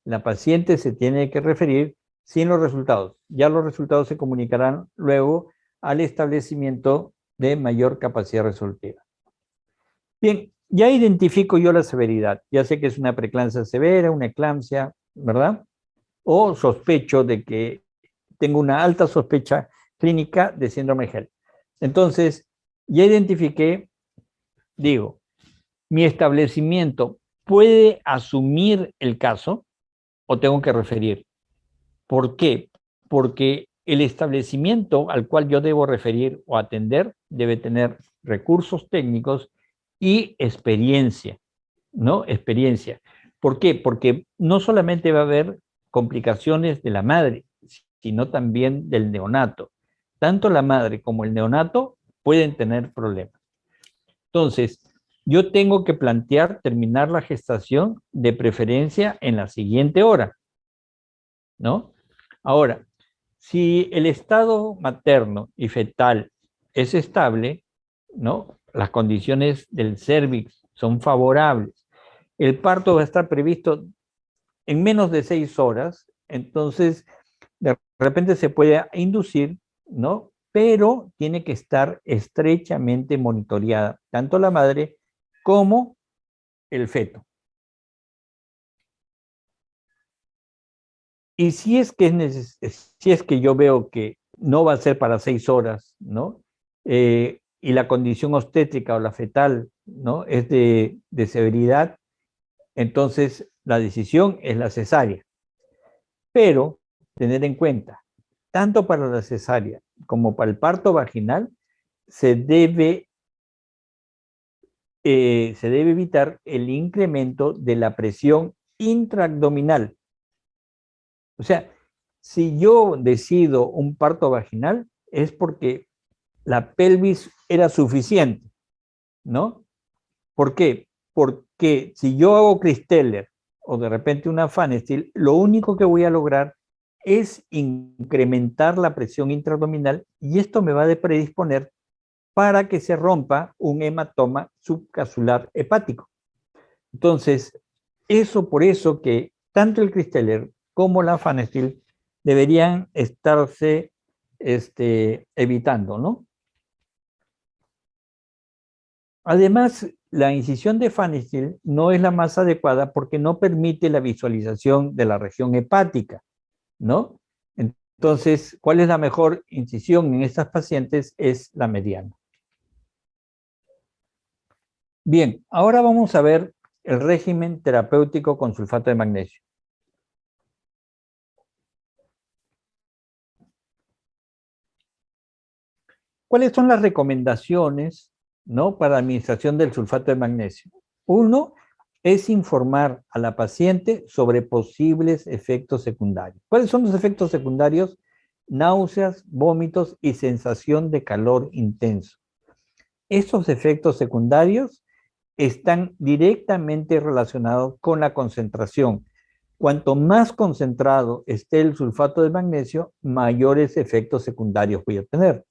La paciente se tiene que referir sin los resultados. Ya los resultados se comunicarán luego al establecimiento de mayor capacidad resolutiva. Bien, ya identifico yo la severidad. Ya sé que es una preeclampsia severa, una eclampsia, ¿verdad? O sospecho de que tengo una alta sospecha clínica de síndrome de Hell. Entonces, ya identifiqué, digo, mi establecimiento puede asumir el caso o tengo que referir. ¿Por qué? Porque el establecimiento al cual yo debo referir o atender debe tener recursos técnicos y experiencia, ¿no? Experiencia. ¿Por qué? Porque no solamente va a haber complicaciones de la madre, sino también del neonato. Tanto la madre como el neonato pueden tener problemas. Entonces, yo tengo que plantear terminar la gestación de preferencia en la siguiente hora, ¿no? Ahora, si el estado materno y fetal es estable, ¿no?, las condiciones del cérvix son favorables, el parto va a estar previsto en menos de 6 horas, entonces de repente se puede inducir, ¿no? Pero tiene que estar estrechamente monitoreada, tanto la madre como el feto. Y si es que yo veo que no va a ser para 6 horas, ¿no? Y la condición obstétrica o la fetal, ¿no?, es de severidad, entonces la decisión es la cesárea. Pero tener en cuenta, tanto para la cesárea como para el parto vaginal, se debe evitar el incremento de la presión intraabdominal. O sea, si yo decido un parto vaginal, es porque la pelvis era suficiente, ¿no? ¿Por qué? Porque si yo hago Christeller o de repente una Pfannestiel, lo único que voy a lograr es incrementar la presión intraabdominal y esto me va a predisponer para que se rompa un hematoma subcapsular hepático. Entonces, por eso que tanto el Christeller como la Pfannestiel deberían estarse evitando, ¿no? Además, la incisión de Pfannestiel no es la más adecuada porque no permite la visualización de la región hepática, ¿no? Entonces, ¿cuál es la mejor incisión en estas pacientes? Es la mediana. Bien, ahora vamos a ver el régimen terapéutico con sulfato de magnesio. ¿Cuáles son las recomendaciones, ¿no?, para la administración del sulfato de magnesio? Uno es informar a la paciente sobre posibles efectos secundarios. ¿Cuáles son los efectos secundarios? Náuseas, vómitos y sensación de calor intenso. Estos efectos secundarios están directamente relacionados con la concentración. Cuanto más concentrado esté el sulfato de magnesio, mayores efectos secundarios voy a tener.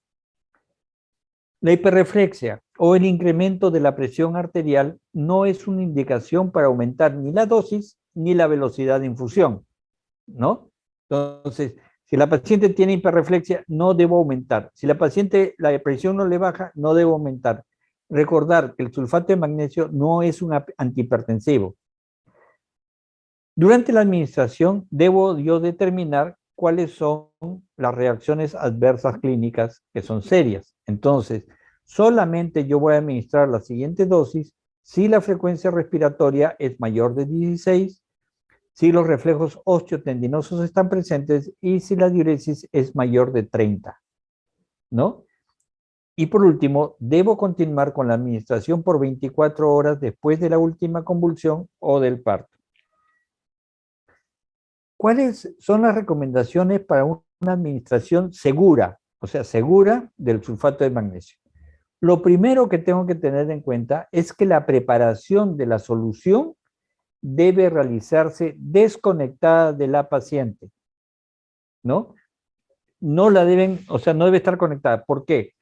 La hiperreflexia o el incremento de la presión arterial no es una indicación para aumentar ni la dosis ni la velocidad de infusión, ¿no? Entonces, si la paciente tiene hiperreflexia, no debo aumentar. Si la paciente, la presión no le baja, no debo aumentar. Recordar que el sulfato de magnesio no es un antihipertensivo. Durante la administración, debo yo determinar cuáles son las reacciones adversas clínicas que son serias. Entonces, solamente yo voy a administrar la siguiente dosis si la frecuencia respiratoria es mayor de 16, si los reflejos osteotendinosos están presentes y si la diuresis es mayor de 30, ¿no? Y por último, debo continuar con la administración por 24 horas después de la última convulsión o del parto. ¿Cuáles son las recomendaciones para una administración segura, o sea, segura del sulfato de magnesio? Lo primero que tengo que tener en cuenta es que la preparación de la solución debe realizarse desconectada de la paciente, ¿no? No la deben, o sea, no debe estar conectada. ¿Por qué?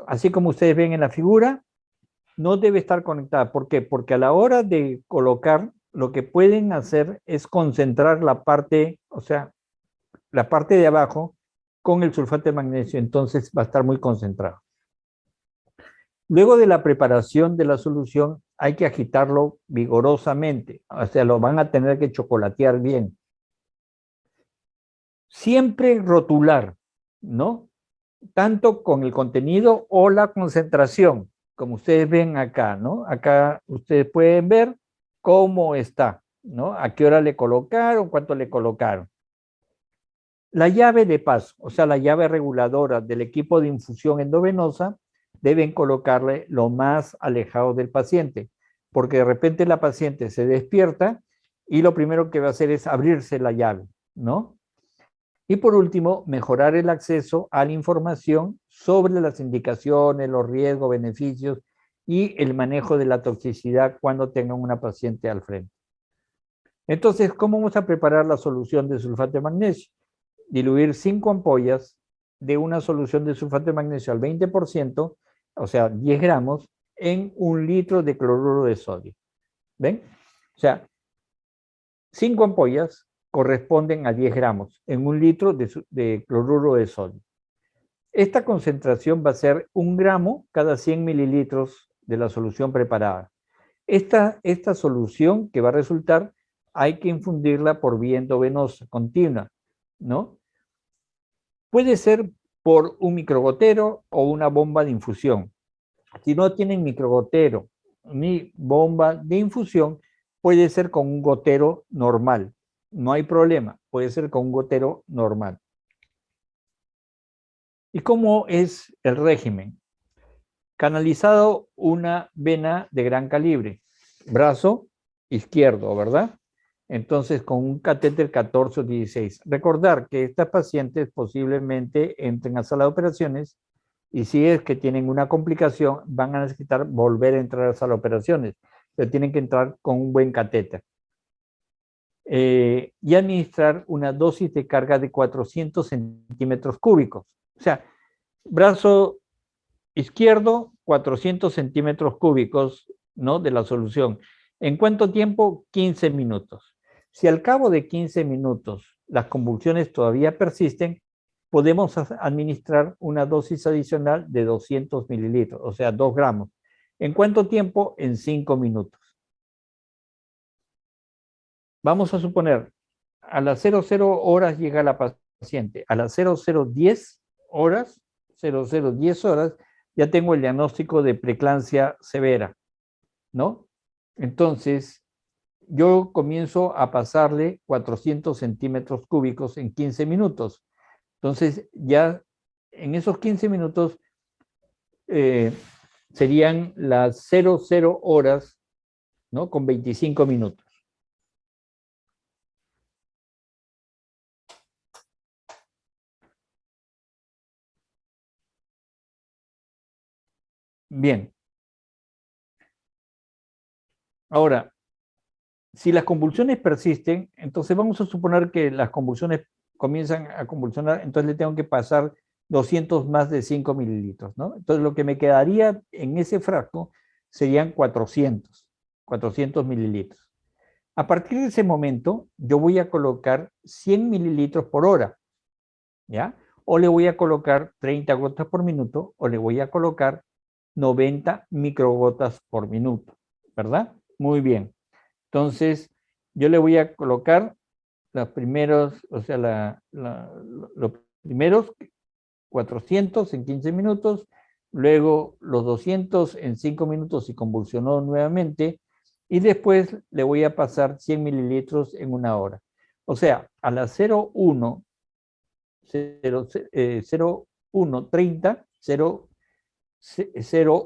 Así como ustedes ven en la figura, no debe estar conectada. ¿Por qué? Porque a la hora de colocar, lo que pueden hacer es concentrar la parte, o sea, la parte de abajo con el sulfato de magnesio, entonces va a estar muy concentrado. Luego de la preparación de la solución, hay que agitarlo vigorosamente, o sea, lo van a tener que chocolatear bien. Siempre rotular, ¿no? Tanto con el contenido o la concentración, como ustedes ven acá, ¿no? Acá ustedes pueden ver cómo está, ¿no? A qué hora le colocaron, cuánto le colocaron. La llave de paso, o sea, la llave reguladora del equipo de infusión endovenosa, deben colocarle lo más alejado del paciente, porque de repente la paciente se despierta y lo primero que va a hacer es abrirse la llave, ¿no? Y por último, mejorar el acceso a la información sobre las indicaciones, los riesgos, beneficios y el manejo de la toxicidad cuando tengan una paciente al frente. Entonces, ¿cómo vamos a preparar la solución de sulfato de magnesio? Diluir 5 ampollas de una solución de sulfato de magnesio al 20%, o sea, 10 gramos, en 1 litro de cloruro de sodio. ¿Ven? O sea, 5 ampollas corresponden a 10 gramos en 1 litro de cloruro de sodio. Esta concentración va a ser 1 gramo cada 100 mililitros de la solución preparada. Esta solución que va a resultar, hay que infundirla por vía endovenosa continua, ¿no? Puede ser por un microgotero o una bomba de infusión. Si no tienen microgotero ni bomba de infusión, puede ser con un gotero normal. No hay problema, puede ser con un gotero normal. ¿Y cómo es el régimen? Canalizado una vena de gran calibre, brazo izquierdo, ¿verdad? Entonces, con un catéter 14 o 16. Recordar que estas pacientes posiblemente entren a sala de operaciones y si es que tienen una complicación, van a necesitar volver a entrar a sala de operaciones, pero tienen que entrar con un buen catéter. Y administrar una dosis de carga de 400 centímetros cúbicos. O sea, brazo izquierdo, 400 centímetros cúbicos, ¿no?, de la solución. ¿En cuánto tiempo? 15 minutos. Si al cabo de 15 minutos las convulsiones todavía persisten, podemos administrar una dosis adicional de 200 mililitros, o sea, 2 gramos. ¿En cuánto tiempo? En 5 minutos. Vamos a suponer, a las 00 horas llega la paciente. A las 0010 horas, 0010 horas, ya tengo el diagnóstico de preeclampsia severa, ¿no? Entonces, yo comienzo a pasarle 400 centímetros cúbicos en 15 minutos. Entonces, ya en esos 15 minutos serían las 00 horas, ¿no? Con 25 minutos. Bien. Ahora, si las convulsiones persisten, entonces vamos a suponer que las convulsiones comienzan a convulsionar, entonces le tengo que pasar 200 más de 5 mililitros, ¿no? Entonces lo que me quedaría en ese frasco serían 400 mililitros. A partir de ese momento, yo voy a colocar 100 mililitros por hora, ¿ya? O le voy a colocar 30 gotas por minuto, o le voy a colocar 90 microgotas por minuto, ¿verdad? Muy bien. Entonces, yo le voy a colocar los primeros, o sea, los primeros 400 en 15 minutos, luego los 200 en 5 minutos y convulsionó nuevamente, y después le voy a pasar 100 mililitros en una hora. O sea, a las 01, 01, 30,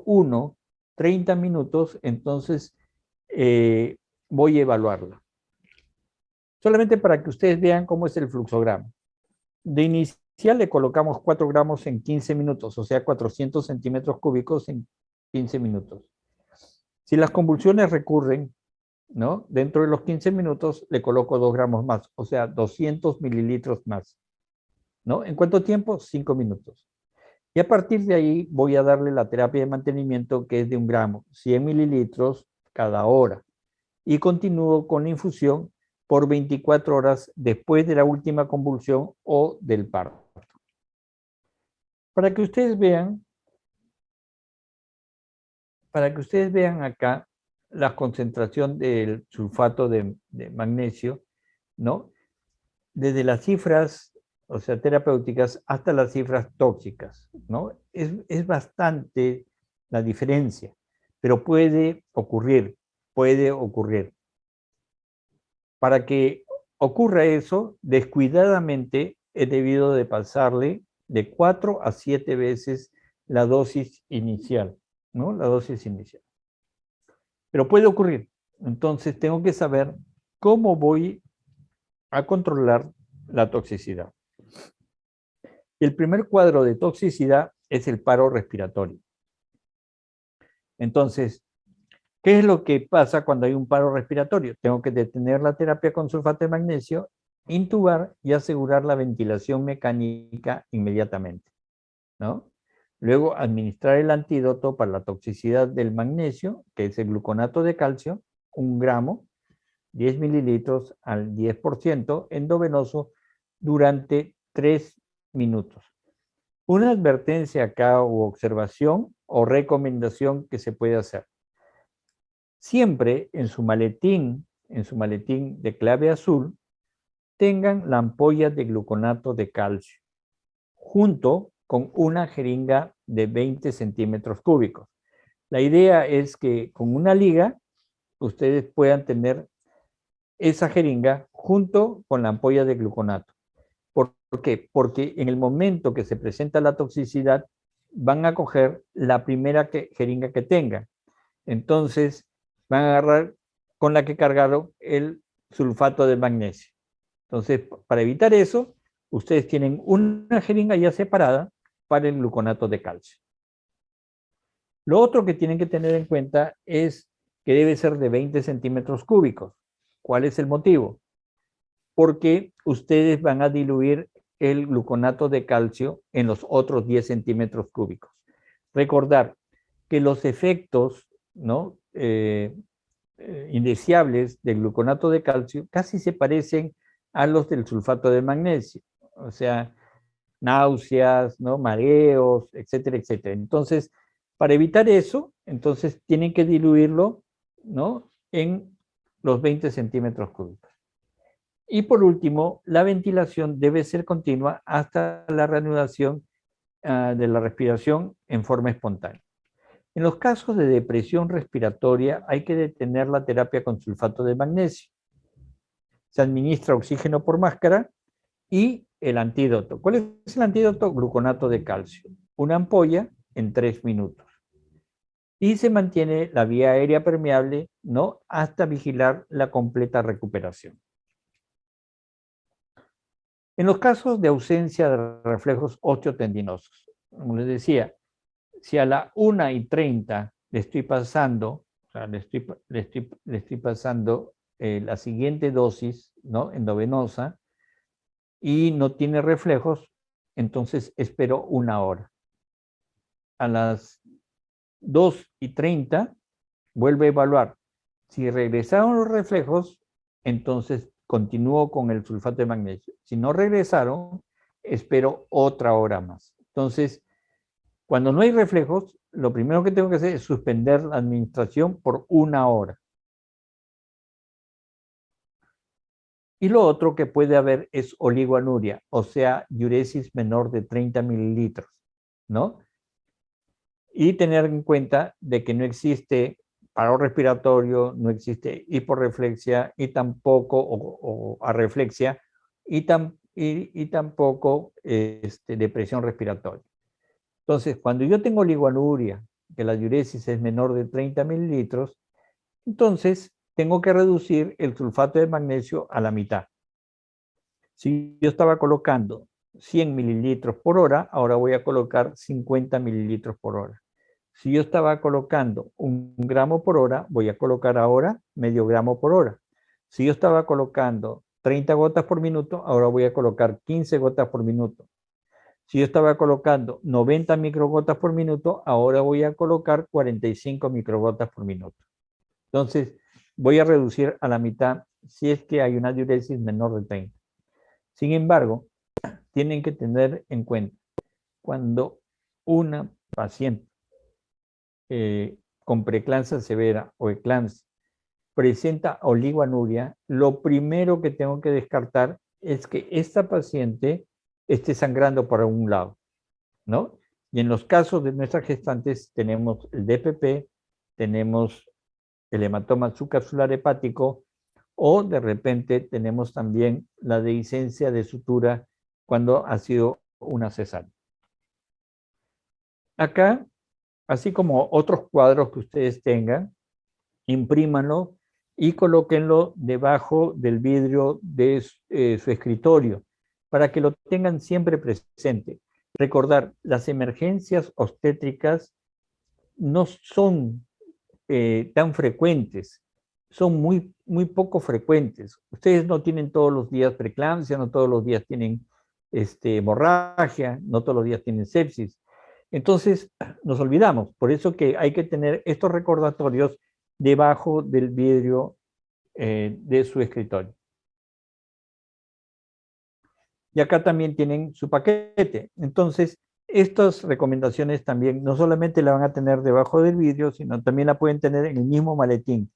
01, 30 minutos, entonces voy a evaluarla. Solamente para que ustedes vean cómo es el fluxograma. De inicial le colocamos 4 gramos en 15 minutos, o sea, 400 centímetros cúbicos en 15 minutos. Si las convulsiones recurren, ¿no? Dentro de los 15 minutos le coloco 2 gramos más, o sea, 200 mililitros más, ¿no? ¿En cuánto tiempo? 5 minutos. Y a partir de ahí voy a darle la terapia de mantenimiento, que es de 1 gramo, 100 mililitros cada hora. Y continúo con la infusión por 24 horas después de la última convulsión o del parto. Para que ustedes vean acá la concentración del sulfato de magnesio, ¿no? Desde las cifras, o sea, terapéuticas hasta las cifras tóxicas, ¿no? Es bastante la diferencia, pero puede ocurrir, puede ocurrir. Para que ocurra eso, descuidadamente he debido de pasarle de 4 a 7 veces la dosis inicial, ¿no? La dosis inicial. Pero puede ocurrir. Entonces tengo que saber cómo voy a controlar la toxicidad. El primer cuadro de toxicidad es el paro respiratorio. Entonces, ¿qué es lo que pasa cuando hay un paro respiratorio? Tengo que detener la terapia con sulfato de magnesio, intubar y asegurar la ventilación mecánica inmediatamente, ¿no? Luego, administrar el antídoto para la toxicidad del magnesio, que es el gluconato de calcio, 1 gramo, 10 mililitros al 10% endovenoso durante 3 minutos. Una advertencia acá o observación o recomendación que se puede hacer. Siempre en su maletín de clave azul, tengan la ampolla de gluconato de calcio, junto con una jeringa de 20 centímetros cúbicos. La idea es que con una liga, ustedes puedan tener esa jeringa junto con la ampolla de gluconato. ¿Por qué? Porque en el momento que se presenta la toxicidad, van a coger la primera jeringa que tengan. Entonces, van a agarrar con la que cargaron el sulfato de magnesio. Entonces, para evitar eso, ustedes tienen una jeringa ya separada para el gluconato de calcio. Lo otro que tienen que tener en cuenta es que debe ser de 20 centímetros cúbicos. ¿Cuál es el motivo? Porque ustedes van a diluir el gluconato de calcio en los otros 10 centímetros cúbicos. Recordar que los efectos, ¿no? Indeseables del gluconato de calcio casi se parecen a los del sulfato de magnesio, o sea, náuseas, ¿no? Mareos, etcétera, etcétera. Entonces, para evitar eso, entonces tienen que diluirlo, ¿no? En los 20 centímetros cúbicos. Y por último, la ventilación debe ser continua hasta la reanudación de la respiración en forma espontánea. En los casos de depresión respiratoria hay que detener la terapia con sulfato de magnesio. Se administra oxígeno por máscara y el antídoto. ¿Cuál es el antídoto? Gluconato de calcio. Una ampolla en 3 minutos. Y se mantiene la vía aérea permeable, ¿no?, hasta vigilar la completa recuperación. En los casos de ausencia de reflejos osteotendinosos, como les decía, si a la 1:30 le estoy pasando, o sea, le estoy pasando la siguiente dosis, ¿no?, endovenosa, y no tiene reflejos, entonces espero 1 hora. A las 2:30 vuelve a evaluar. Si regresaron los reflejos, entonces continúo con el sulfato de magnesio. Si no regresaron, espero otra hora más. Entonces, cuando no hay reflejos, lo primero que tengo que hacer es suspender la administración por 1 hora. Y lo otro que puede haber es oligoanuria, o sea, diuresis menor de 30 mililitros, ¿no? Y tener en cuenta de que no existe paro respiratorio, no existe hiporreflexia y tampoco, o arreflexia, y tampoco depresión respiratoria. Entonces, cuando yo tengo oligoanuria, que la diuresis es menor de 30 mililitros, entonces tengo que reducir el sulfato de magnesio a la mitad. Si yo estaba colocando 100 mililitros por hora, ahora voy a colocar 50 mililitros por hora. Si yo estaba colocando 1 gramo por hora, voy a colocar ahora medio gramo por hora. Si yo estaba colocando 30 gotas por minuto, ahora voy a colocar 15 gotas por minuto. Si yo estaba colocando 90 microgotas por minuto, ahora voy a colocar 45 microgotas por minuto. Entonces, voy a reducir a la mitad si es que hay una diuresis menor de 30. Sin embargo, tienen que tener en cuenta, cuando una paciente con preeclampsia severa o eclampsia presenta oligoanuria, lo primero que tengo que descartar es que esta paciente esté sangrando por un lado, ¿no? Y en los casos de nuestras gestantes tenemos el DPP, tenemos el hematoma subcapsular hepático, o de repente tenemos también la dehiscencia de sutura cuando ha sido una cesárea. Acá, así como otros cuadros que ustedes tengan, imprímanlo y colóquenlo debajo del vidrio de su escritorio para que lo tengan siempre presente. Recordar, las emergencias obstétricas no son tan frecuentes, son muy poco frecuentes. Ustedes no tienen todos los días preeclampsia, no todos los días tienen hemorragia, no todos los días tienen sepsis. Entonces, nos olvidamos. Por eso que hay que tener estos recordatorios debajo del vidrio de su escritorio. Y acá también tienen su paquete. Entonces, estas recomendaciones también no solamente la van a tener debajo del vidrio, sino también la pueden tener en el mismo maletín.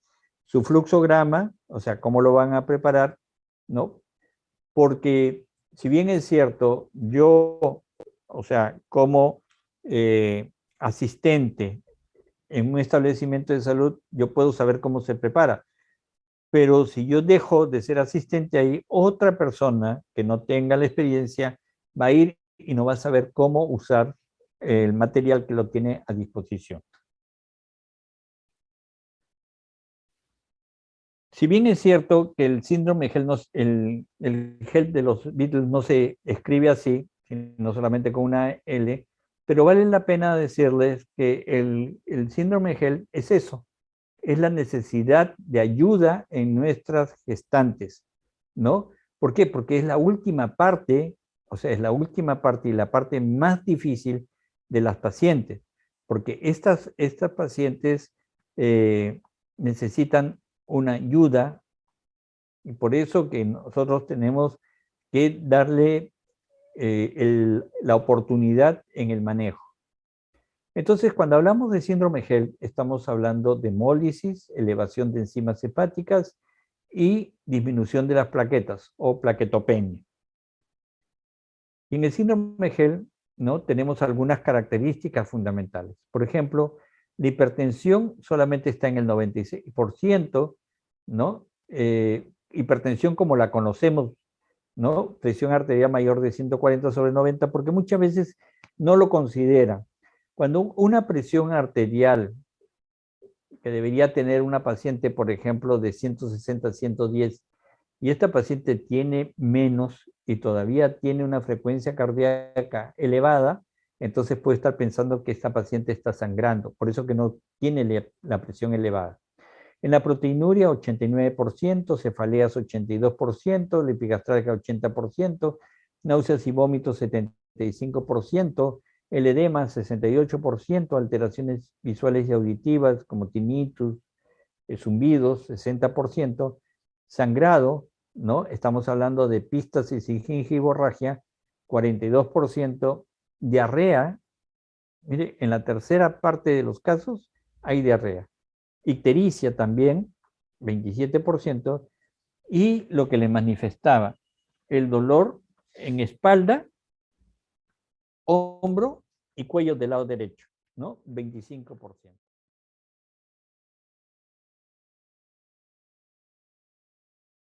Su fluxograma, o sea, cómo lo van a preparar, ¿no? Porque si bien es cierto, yo, o sea, como asistente en un establecimiento de salud, yo puedo saber cómo se prepara. Pero si yo dejo de ser asistente ahí, otra persona que no tenga la experiencia va a ir y no va a saber cómo usar el material que lo tiene a disposición. Si bien es cierto que el síndrome HELP, el HELP de los Beatles no se escribe así, sino solamente con una L, pero vale la pena decirles que el síndrome HELP es eso, es la necesidad de ayuda en nuestras gestantes, ¿no? ¿Por qué? Porque es la última parte, o sea, es la última parte y la parte más difícil de las pacientes, porque estas pacientes necesitan una ayuda y por eso que nosotros tenemos que darle la oportunidad en el manejo. Entonces, cuando hablamos de síndrome HELP, estamos hablando de hemólisis, elevación de enzimas hepáticas y disminución de las plaquetas o plaquetopenia. Y en el síndrome de Hell, ¿no? Tenemos algunas características fundamentales. Por ejemplo, la hipertensión solamente está en el 96%, ¿no? Hipertensión como la conocemos, ¿no? Presión arterial mayor de 140/90, porque muchas veces no lo considera. Cuando una presión arterial que debería tener una paciente, por ejemplo, de 160/110, y esta paciente tiene menos y todavía tiene una frecuencia cardíaca elevada, entonces puede estar pensando que esta paciente está sangrando, por eso que no tiene la presión elevada. En la proteinuria, 89%, cefaleas 82%, lipigastrálica 80%, náuseas y vómitos 75%, el edema 68%, alteraciones visuales y auditivas como tinnitus, zumbidos 60%, sangrado, ¿no? Estamos hablando de epístasis y gingivorragia 42%, diarrea, mire, en la tercera parte de los casos hay diarrea. Ictericia también, 27%, y lo que le manifestaba, el dolor en espalda, hombro y cuello del lado derecho, ¿no? 25%.